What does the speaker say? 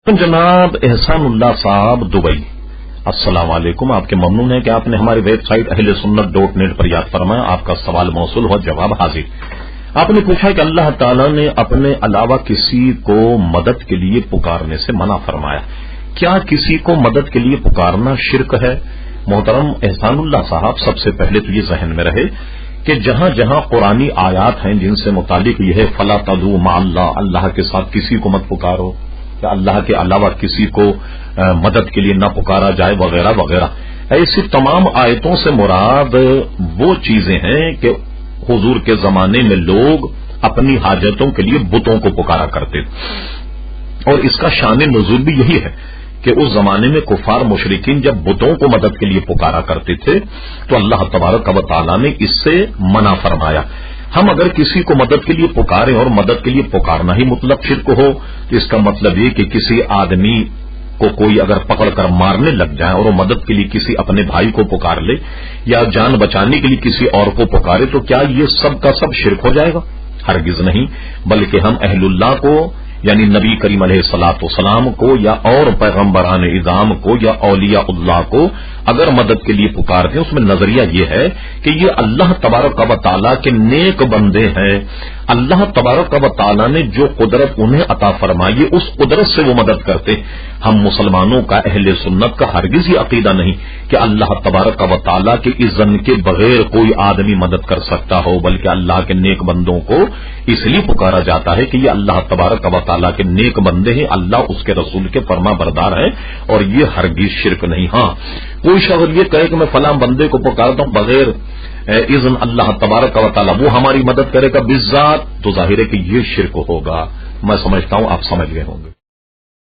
جناب احسان اللہ صاحب دبئی، السلام علیکم. آپ کے ممنون ہیں کہ آپ نے ہماری ویب سائٹ اہلسنت.نیٹ پر یاد فرمایا. آپ کا سوال موصول ہو، جواب حاضر. آپ نے پوچھا کہ اللہ تعالیٰ نے اپنے علاوہ کسی کو مدد کے لیے پکارنے سے منع فرمایا. کیا کسی کو مدد کے لیے پکارنا شرک ہے؟ محترم احسان اللہ صاحب، سب سے پہلے تو یہ ذہن میں رہے کہ جہاں جہاں قرآنی آیات ہیں جن سے متعلق یہ ہے فلا تدعوا مع اللہ، اللہ کے ساتھ کسی کو مت پکارو، کہ اللہ کے علاوہ کسی کو مدد کے لیے نہ پکارا جائے وغیرہ وغیرہ، ایسی تمام آیتوں سے مراد وہ چیزیں ہیں کہ حضور کے زمانے میں لوگ اپنی حاجتوں کے لیے بتوں کو پکارا کرتے تھے. اور اس کا شان نزول بھی یہی ہے کہ اس زمانے میں کفار مشرکین جب بتوں کو مدد کے لیے پکارا کرتے تھے تو اللہ تبارک و تعالیٰ نے اس سے منع فرمایا. ہم اگر کسی کو مدد کے لیے پکاریں اور مدد کے لیے پکارنا ہی مطلق شرک ہو تو اس کا مطلب یہ کہ کسی آدمی کو کوئی اگر پکڑ کر مارنے لگ جائے اور وہ مدد کے لیے کسی اپنے بھائی کو پکار لے یا جان بچانے کے لیے کسی اور کو پکارے تو کیا یہ سب کا سب شرک ہو جائے گا؟ ہرگز نہیں، بلکہ ہم اہل اللہ کو یعنی نبی کریم علیہ الصلوۃ والسلام کو یا اور پیغمبران اعظام کو یا اولیاء اللہ کو اگر مدد کے لیے پکارتے ہیں، اس میں نظریہ یہ ہے کہ یہ اللہ تبارک و تعالیٰ کے نیک بندے ہیں. اللہ تبارک و تعالیٰ نے جو قدرت انہیں عطا فرمائی ہے اس قدرت سے وہ مدد کرتے. ہم مسلمانوں کا اہل سنت کا ہرگز یہ عقیدہ نہیں کہ اللہ تبارک و تعالیٰ کے اذن کے بغیر کوئی آدمی مدد کر سکتا ہو، بلکہ اللہ کے نیک بندوں کو اس لیے پکارا جاتا ہے کہ یہ اللہ تبارک و تعالیٰ کے نیک بندے ہیں، اللہ اس کے رسول کے فرما بردار ہیں، اور یہ ہرگز شرک نہیں. ہاں، کوئی شخص یہ کہے کہ میں فلاں بندے کو پکارتا ہوں بغیر اذن اللہ تبارک و تعالیٰ وہ ہماری مدد کرے گا بالذات، تو ظاہر ہے کہ یہ شرک ہوگا. میں سمجھتا ہوں آپ سمجھ گئے ہوں گے.